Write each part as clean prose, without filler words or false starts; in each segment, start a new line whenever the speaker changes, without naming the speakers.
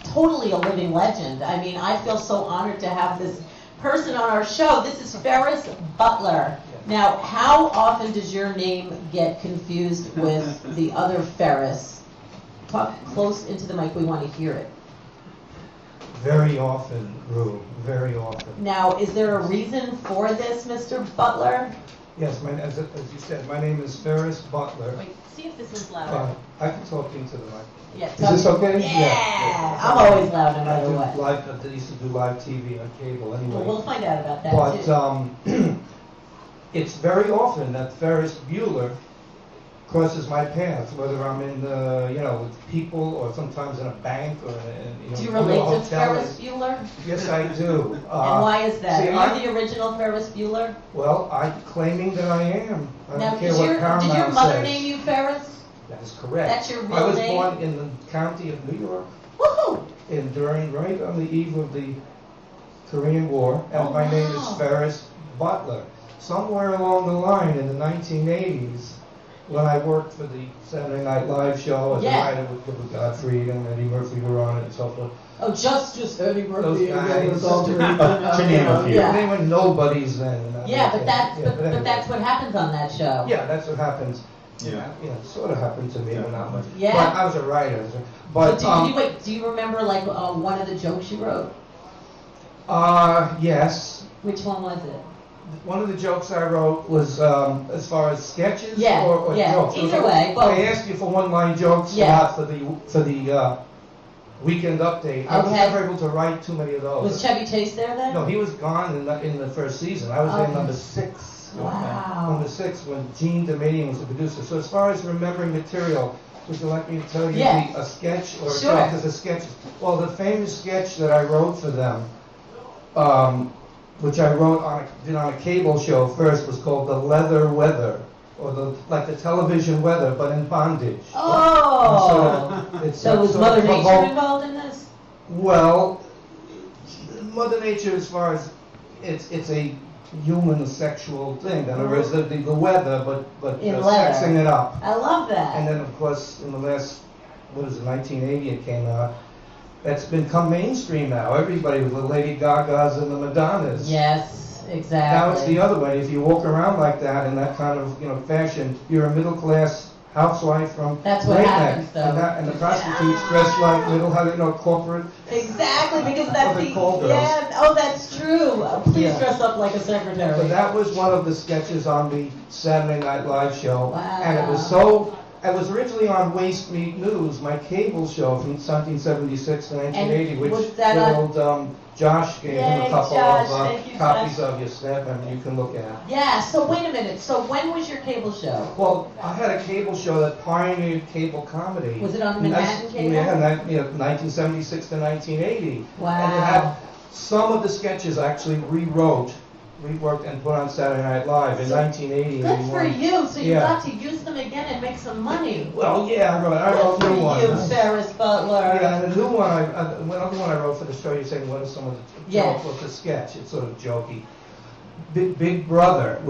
totally a living legend. I mean, I feel so honored to have this person on our show. This is FeRRiS BuTLeR. Now, how often does your name get confused with the other FeRRiS? Talk close into the mic. We want to hear it.
Very often, Rue. Very often.
Now, is there a reason for this, Mr. BuTLeR?
Yes, as you said, my name is FeRRiS BuTLeR.
Wait, see if this is louder.
I can talk into the mic.
Yeah,
is this okay?
Yeah. I'm always loud no matter what.
I used to do live TV on cable anyway.
Well, we'll find out about that
too. It's very often that FeRRiS BuTLeR crosses my path, whether I'm in with people or sometimes in a bank or in
Do you relate to FeRRiS BuTLeR?
Yes, I do.
And why is that?
See,
Are you the original FeRRiS BuTLeR?
Well, I'm claiming that I am. I
now,
don't care what Paramount
did your mother
says.
name you FeRRiS?
That is correct.
That's your real
name? I was
name?
born in the county of New York.
Woohoo!
Right on the eve of the Korean War, and my name is FeRRiS BuTLeR. Somewhere along the line in the 1980s, when I worked for the Saturday Night Live show as a writer with Gilbert Gottfried and Eddie Murphy were on it and so forth.
Oh, just Eddie Murphy.
Those guys,
to name a few.
They were nobodies then.
Yeah, but that's what happens on that show.
Yeah, that's what happens.
Yeah,
it sort of happened to me, but not much.
Yeah.
But I was a writer. But
so do you remember like one of the jokes you wrote?
Yes.
Which one was it?
One of the jokes I wrote was as far as sketches or jokes.
Either way, both.
I asked you for one-line jokes a lot for the Weekend Update. I was never able to write too many of those.
Was Chevy Chase there then?
No, he was gone in the first season. I was in number 6.
Wow.
Number 6 when Gene Domanian was the producer. So as far as remembering material, would you like me to tell you a sketch or a joke? There's a sketch. Well, the famous sketch that I wrote for them, which I did on a cable show first, was called The Leather Weather, or the television weather, but in bondage.
Oh! So was Mother Nature involved in this?
Well, Mother Nature, as far as it's a human sexual thing. In other words, the weather, but sexing it up.
I love that.
And then, of course, in the last, 1980 it came out. That's become mainstream now. Everybody with the Lady Gagas and the Madonnas.
Yes, exactly.
Now it's the other way. If you walk around like that in that kind of fashion, you're a middle class housewife from
That's what happens, though.
And the prostitutes dress like corporate.
Exactly, because that's
the call girls.
Oh, that's true. Please dress up like a secretary.
So that was one of the sketches on the Saturday Night Live show,
wow.
And it was originally on Waste Meat News, my cable show from 1976 to 1980, which Josh gave him a couple of copies of your stuff, and you can look at.
Yeah, so wait a minute. So when was your cable show?
Well, I had a cable show that pioneered cable comedy.
Was it on Manhattan Cable?
Yeah, 1976 to 1980.
Wow.
And it had some of the sketches I actually reworked and put on Saturday Night Live in 1980.
Good for you. So you got to use them again and make some money.
Well, yeah, I wrote a new one.
Good for you, FeRRiS BuTLeR.
Yeah, and the new one, another one I wrote for the show, you're saying, what are some of the jokes? What's a sketch? It's sort of jokey. Big Brother, in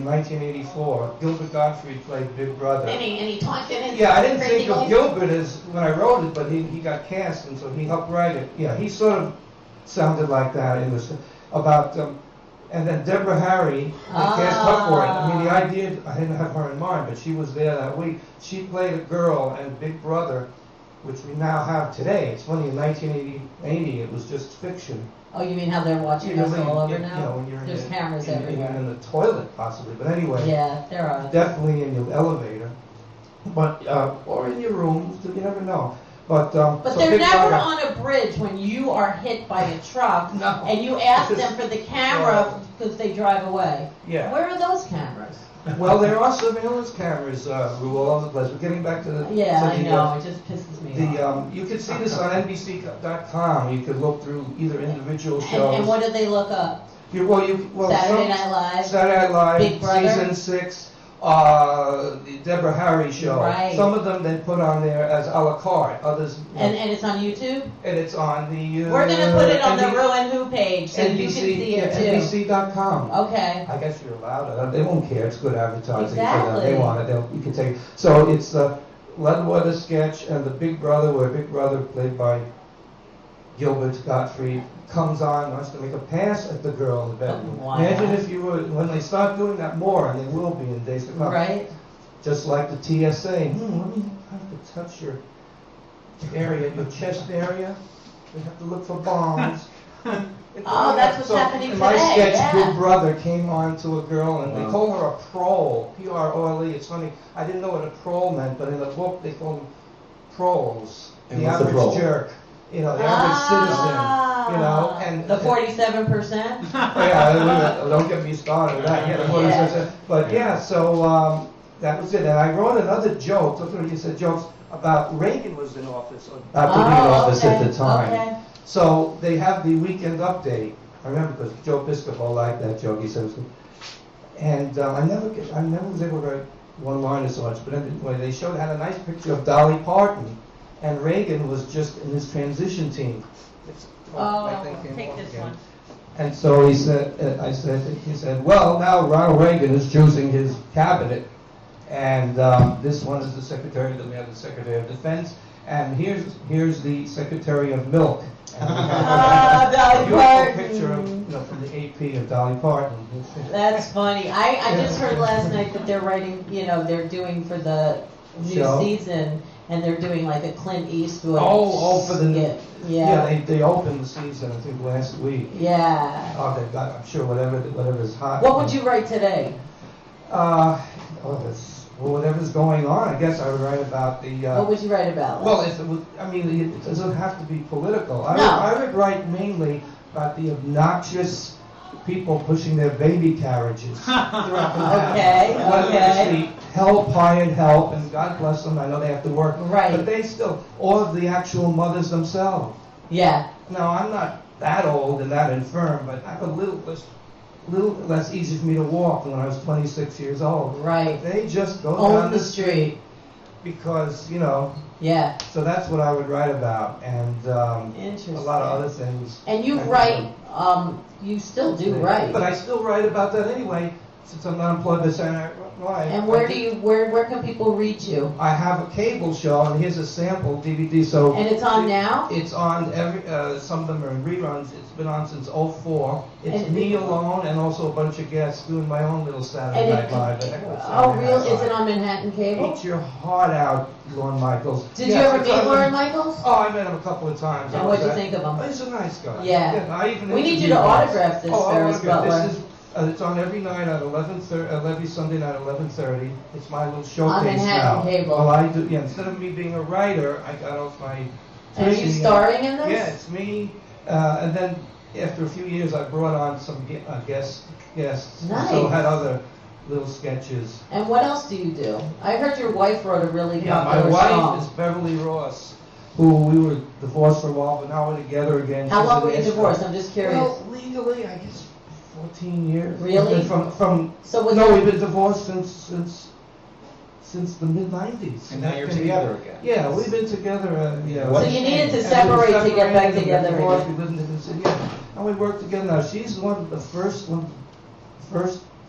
1984, Gilbert Gottfried played Big Brother.
And he talked in his
I didn't think of Gilbert as when I wrote it, but he got cast, and so he helped write it. Yeah, he sort of sounded like that in this about. And then Deborah Harry, cast her for it. I mean, the idea, I didn't have her in mind, but she was there that week. She played a girl in Big Brother, which we now have today. It's funny, in 1980, it was just fiction.
Oh, you mean how they're watching us all over now?
When you're
There's cameras everywhere.
Even in the toilet, possibly. But anyway.
Yeah, there are.
Definitely in your elevator. But, or in your room, you never know. But
they're never on a bridge when you are hit by a truck and you ask them for the camera because they drive away.
Yeah.
Where are those cameras?
Well, there are surveillance cameras all over the place. We're getting back to the...
Yeah, I know. It just pisses me off.
You can see this on NBC.com. You could look through either individual shows.
And what do they look up?
Saturday
Night Live.
Saturday Night Live.
Big Brother.
Season 6. The Deborah Harry show.
Right.
Some of them they put on there as a la carte. Others.
And it's on YouTube?
And it's on the...
We're going to put it on the rew-who page so you can see it too.
NBC.com.
Okay.
I guess you're allowed. They won't care. It's good advertising for
Exactly.
them. They want it. You can take it. So it's the Leadwater sketch and the Big Brother, where Big Brother played by Gilbert Gottfried, comes on, wants to make a pass at the girl in the bedroom.
Wow.
Imagine if you were, when they start doing that more, and they will be in days to come.
Right.
Just like the TSA, let me have to touch your area, your chest area. We have to look for bombs.
Oh, that's what's happening
in my
today,
sketch,
yeah.
Big Brother came on to a girl, and they
Wow.
call her a prole, P-R-O-L-E. It's funny, I didn't know what a prole meant, but in the book they call them proles.
And
The
what's a
average
prole?
jerk, the average citizen, and
the 47%.
yeah, don't get me started on that. Yeah, the 47%. But yeah, so that was it. And I wrote another joke. You said jokes about Reagan was in office, or about to be in office at the time.
Okay.
So they have the weekend update. I remember because Joe Piscopo liked that joke. He said, it was good. And I never was able to write one liner so much. But anyway, they had a nice picture of Dolly Parton, and Reagan was just in his transition team. My thing came
take
off
this
again.
one.
And so he said, well, now Ronald Reagan is choosing his cabinet, and this one is the Secretary. Then we have the Secretary of Defense, and here's the Secretary of Milk.
Dolly Parton.
Picture of, from the AP of Dolly Parton.
That's funny. I just heard last night that they're writing, they're doing for the new
Show?
Season, and they're doing like a Clint Eastwood.
For the
skit.
they opened the season I think last week.
Yeah.
Oh, they've got, I'm sure whatever's hot.
What would you write today?
Whatever's going on. I guess I would write about the.
What would you write about?
Well, it doesn't have to be political.
No.
I would write mainly about the obnoxious people pushing their baby carriages throughout the town.
Okay.
Hired help, and God bless them, I know they have to work.
Right.
But they still, or the actual mothers themselves.
Yeah.
Now, I'm not that old and that infirm, but I have a little less easy for me to walk than when I was 26 years old.
Right.
They just go
Own
down
the street.
because,
Yeah.
so that's what I would write about, and
Interesting.
a lot of other things.
And you write, you still do write.
But I still write about that anyway, since I'm not employed by Saturday Night.
And where can people reach you?
I have a cable show, and here's a sample DVD. So
And it's on now?
It's on some of them are in reruns. It's been on since '04. It's
And
me alone and also a bunch of guests doing my own little Saturday Night Live.
Oh, really? Is it on Manhattan Cable?
Eat your heart out, Lorne Michaels.
Did you ever meet Lorne Michaels?
Oh, I met him a couple of times.
And what'd you think of him?
Oh, he's a nice guy.
Yeah.
We
need you to autograph this, FeRRiS BuTLeR.
It's on every night at 11:30. Every Sunday night at 11:30. It's my little
On
showcase
Manhattan
now.
Cable.
Well, I do. Yeah. Instead of me being a writer, I got off my.
And are you starring in this?
Yeah, it's me. And then after a few years, I brought on some guests.
Nice.
So I had other little sketches.
And what else do you do? I heard your wife wrote a really
Yeah, my
popular
wife
song.
is Beverly Ross, who we were divorced for a while, but now we're together again.
How
She's
long
an
were you
Israel.
divorced? I'm just curious.
Well, legally, I guess 14 years.
Really?
From
So was
no,
it-
we've been divorced since the mid-90s.
And now you're together again.
Yeah, we've been together.
So you needed to separate to get back together again.
We lived in the city, and we worked together. Now she's one of the first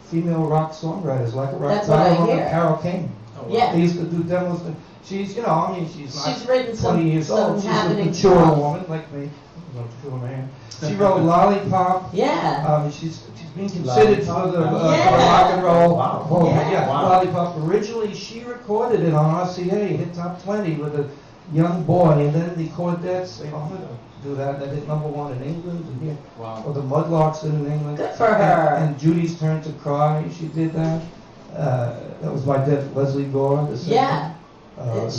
female rock songwriters, like a rock
That's what I
star,
hear.
Carole King.
Oh, wow.
Yeah.
They used to do demos. She's, she's not
She's written
20 years
some
old. She's a
happening
mature
stuff.
woman like me. I'm a mature man. She wrote Lollipop.
Yeah.
She's being considered for the
Yeah.
rock and roll.
Wow.
Hall of Fame.
Yeah.
Wow.
Lollipop. Originally, she recorded it on RCA, hit top 20 with a young boy, and then the Cordettes, they offered to do that. They hit #1 in England, and here,
Wow.
or the Mudlarks in England.
Good for her.
And Judy's Turn to Cry, she did that. That was by Leslie Gore. The singer.
Yeah.
Uh,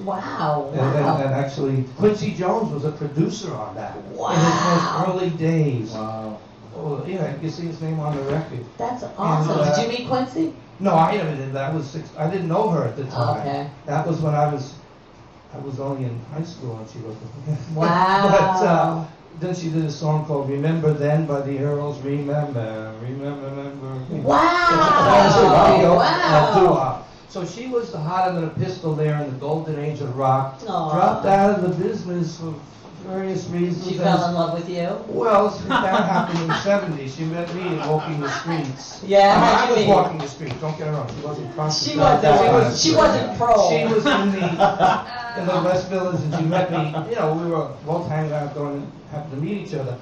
Wow.
and actually, Quincy Jones was a producer on that.
Wow.
In his most early days.
Wow.
Oh, yeah, you can see his name on the record.
That's awesome.
And,
Did you meet Quincy?
No, I never did that. I didn't know her at the time.
Okay.
That was when I was only in high school when she wrote the
Wow.
But then she did a song called "Remember Then" by the Earls. Remember.
Wow. Wow.
Doo-wop. So she was the hotter than a pistol there in the golden age of rock.
Aw.
Dropped out of the business for various reasons.
She fell in love with you?
Well, that happened in the 70s. She met me walking the streets.
Yeah,
I
how'd you
was
meet?
walking the streets. Don't get her wrong. She wasn't prostitute.
She wasn't pro.
She was in the in the West Village, and she met me. You know, we were both hanging out, happened to meet each other.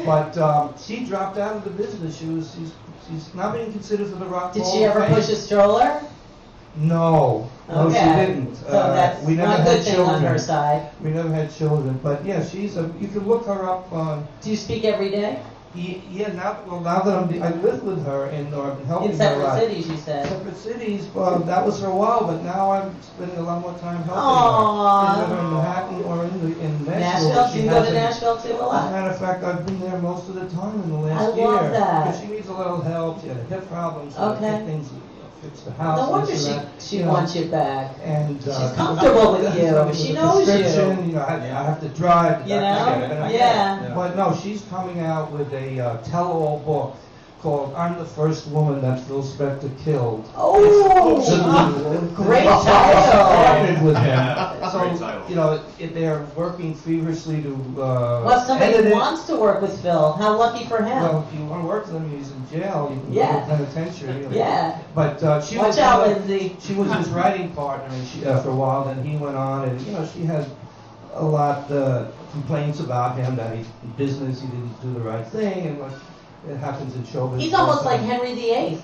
But she dropped out of the business. She's not being considered for the Rock
Did
Hall
she
of
ever
Fame.
push a stroller?
No,
Okay.
she didn't.
So that's
we never
one
had
good thing
children.
on her side.
We never had children, but yeah, you can look her up on.
Do you speak every day?
Yeah, now that I live with her and I've been helping
In
her a
separate
lot.
cities, you said.
Separate cities, that was for a while, but now I'm spending a lot more time helping
Aww.
her. Either in Manhattan or in Nashville.
Nashville?
She
Do you go to
has
Nashville too a
As a
lot?
matter of fact, I've been there most of the time in the last
I
year.
love that.
Because she needs a little help. She had a hip problem, so
Okay.
get things, fix the house.
No wonder
this and that,
she
you know.
wants you back.
And
She's comfortable with you. She knows you.
prescription, you know, I have to drive.
You
I
know?
get it, and I
Yeah.
get it. But no, she's coming out with a tell-all book called "I'm the First Woman That Phil Spector Killed."
Oh, great
I
title.
partnered with him,
Great
so
title.
you know they're working feverishly to
Well, if somebody
edit it.
wants to work with Phil, how lucky for him.
Well, if you want to work with him, he's in jail. You can
Yeah.
go to penitentiary.
Yeah.
But she
Watch
was
out, Lindsay.
She was his writing partner, and for a while. Then he went on, and you know she had a lot complaints about him that he's in business, he didn't do the right thing, and what it happens in show business.
He's almost like Henry VIII.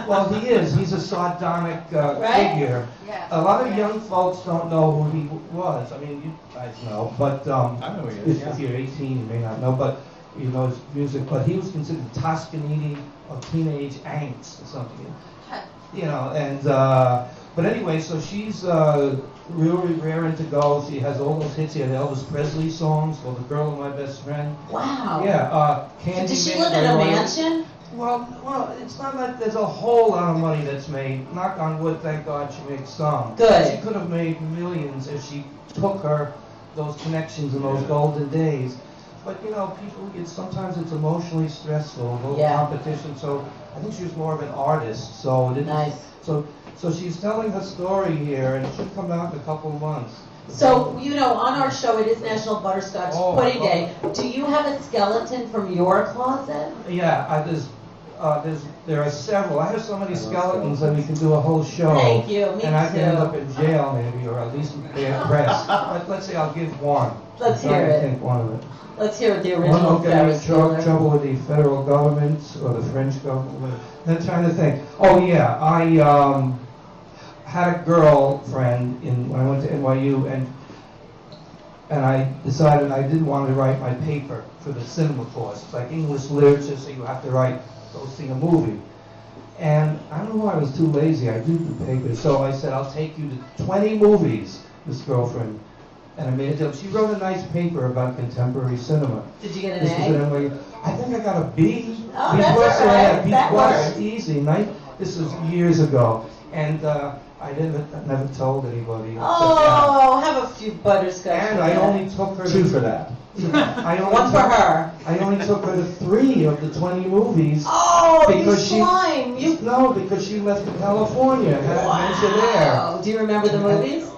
Well, he is. He's a sardonic
Right?
figure.
Yeah.
A lot of young folks don't know who he was. I mean, you guys know, but
I know who he is,
if you're 18, you may not know, but you know his music. But he was considered Toscanini of teenage angst or something. You know, and but anyway, so she's really raring to go. She has all those hits. She had Elvis Presley songs called "The Girl of My Best Friend."
Wow.
Yeah,
So
Candy.
does she
Made
live in
by
a
Royal-
mansion?
Well, it's not like there's a whole lot of money that's made. Knock on wood, thank God she makes some.
Good.
She could have made millions if she took those connections in those golden days. But you know, sometimes it's emotionally stressful, a little
Yeah.
competition. So I think she was more of an artist. So it didn't.
Nice.
So she's telling her story here, and it should come out in a couple of months.
So, you know, on our show, it is National Butterscotch
Oh,
Pudding
oh.
Day. Do you have a skeleton from your closet?
Yeah, there are several. I have so many skeletons that we can do a whole show.
Thank you, me
And I can end
too.
up in jail maybe, or at least be at press. But let's say I'll give one.
Let's
I'm trying
hear
to
it.
think one of it.
Let's hear the
One
original
will get me in
FeRRiS BuTLeR.
trouble with the federal government or the French government. I'm trying to think. Oh yeah, I had a girlfriend when I went to NYU, and I decided I didn't want to write my paper for the cinema course. It's like English literature, so you have to go see a movie. And I don't know why I was too lazy. I did the paper, so I said, I'll take you to 20 movies, this girlfriend. And I made a deal. She wrote a nice paper about contemporary cinema.
Did you get an
This was
A?
at NYU. I think I got a B.
Oh,
B
that's
plus,
all right.
yeah, B
That
plus,
works.
easy. This was years ago. And I never told anybody.
Oh, have a few butterscotch.
And
for
I
that.
only took her
Two for that.
One for her.
I only took her to 3 of the 20 movies.
Oh, you
Because she-
slime.
No, because she left for California. Had adventure there.
Wow. Do you remember the movies?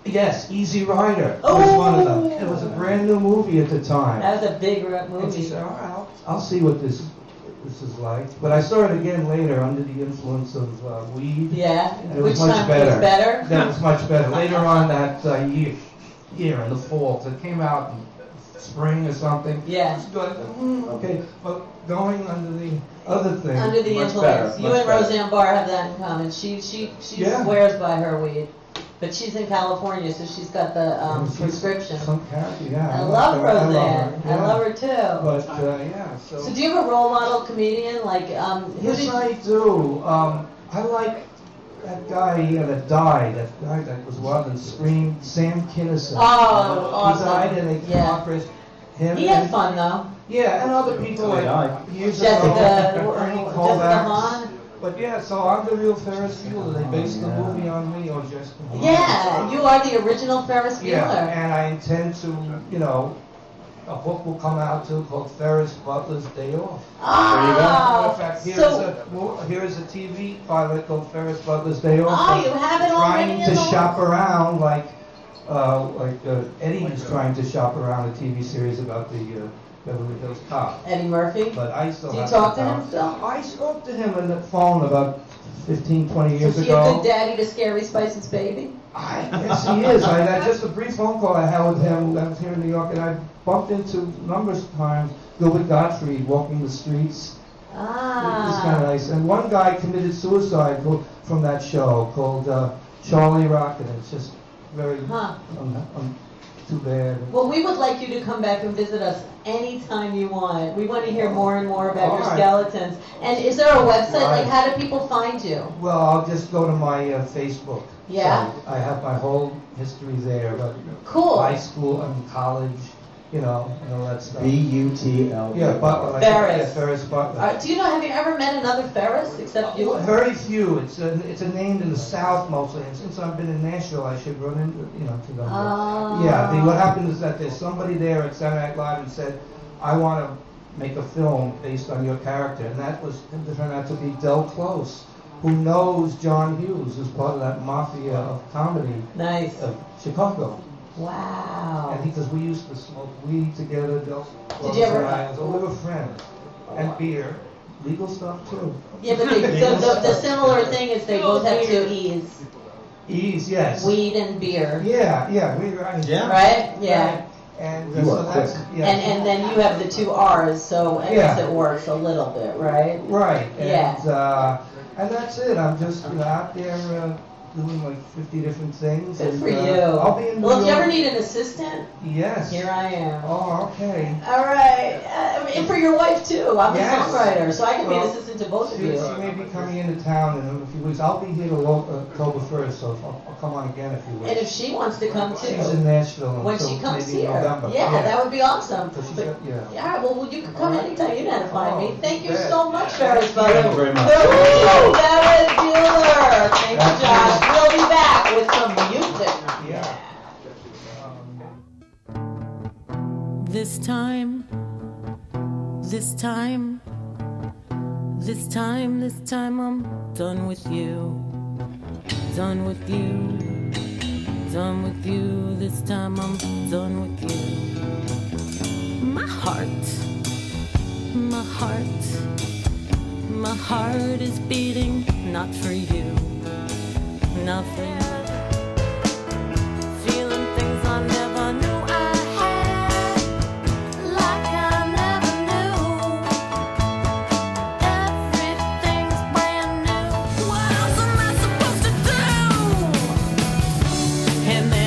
Yes, Easy Rider was one of them.
Oh.
It was a brand new movie at the time.
That was a big
And she
movie.
said, all right, I'll see what this is like. But I saw it again later under the influence of weed.
Yeah.
And it was
Which
much
time
better.
was better?
That was much better. Later on that year in the fall. It came out in spring or something.
Yeah.
It was good. I thought, okay. But going under the other thing.
Under the
Much
influence.
better,
You
much
and
better.
Roseanne Barr have that in common. She
Yeah.
swears by her weed. But she's in California, so she's got the
She's
prescription.
Some character, yeah.
I love
her. I love
Roseanne.
her,
I
yeah.
love her too.
But yeah,
So do you have a role model comedian? Like, who
Yes,
did
I do. I like that guy that died. That guy that was wild and screamed. Sam Kinison.
Oh, awesome.
He died in a
Yeah.
car crash. Him
He had
and-
fun though.
Yeah, and other people
They
like
died.
years
Jessica,
ago. Ernie
Jessica
Kovacs.
Hahn.
But yeah, so I'm the real FeRRiS BuTLeR. They based the movie on me, or Jessica Hahn.
Yeah, you are the original FeRRiS
Yeah,
BuTLeR.
and I intend to, a book will come out too called FeRRiS BuTLeR's Day Off.
Oh,
In fact,
so
here is a TV pilot called FeRRiS BuTLER's Day Off.
Oh, you have it already
Trying
in
to
the
shop around like Eddie is trying to shop around a TV series about the Beverly Hills Cop.
Eddie Murphy.
But I still
Do you
have
talk to
to
him still?
I spoke to him on the phone about 15, 20 years
Is he
ago.
a good daddy to Scary Spice's baby?
Yes, he is. Just a brief phone call I had with him. I was here in New York, and I bumped into numerous times Gilbert Gottfried walking the streets. It's kind of nice. And one guy committed suicide from that show called Charlie Rocket. It's just very too bad.
Well, we would like you to come back and visit us anytime you want. We want to hear more and more about your skeletons. And is there a website? Like, how do people find you?
Well, I'll just go to my Facebook.
Yeah?
So I have my whole history there.
Cool.
High school and college, and all that stuff.
BuTLeR.
Yeah, Butler.
FeRRiS.
FeRRiS BuTleR.
Do you know, have you ever met another FeRRiS except you?
Very few. It's a name in the South mostly. And since I've been in Nashville, I should run into to them. Yeah. What happened is that there's somebody there at Saturday Night Live and said, "I want to make a film based on your character," and that turned out to be Del Close, who knows John Hughes, who's part of that mafia of comedy of Chicago.
Wow.
And because we used to smoke weed together, Del Close
Did you ever?
and I, so we were friends. And beer. Legal stuff too.
Yeah, but the similar thing is they both have two E's.
E's, yes.
Weed and beer.
Yeah, weed, right.
Yeah.
Right? Yeah.
Right. And
You
so
are
that's,
quick.
yeah.
And then you have the two R's, so I guess it works a little bit, right?
Right.
Yeah.
And that's it. I'm just out there doing like 50 different things.
Good
and,
for you.
I'll be in New
Well, if you
York.
ever need an assistant,
Yes.
here I am.
Oh, okay.
All right. And for your wife, too. I'm
Yes.
a songwriter, so I can be an
Well,
assistant to both of
She
you.
may be coming into town in a few weeks. I'll be here till October 1st, so I'll come on again if you wish.
And if she wants to come, too.
She's in Nashville
When
until
she comes
maybe
here.
November.
Yeah, that would be awesome.
So she's
But-
got,
Yeah, well, you can come anytime. You know how to find me. Thank you
bet.
so much, FeRRiS BuTLeR.
Thank you very much.
FeRRiS BuTLeR. Thank you, Josh. We'll be back with some music.
Yeah.
This time, I'm done with you. Done with you. Done with you. This time I'm done with you. My heart is beating, not for you. Not for you.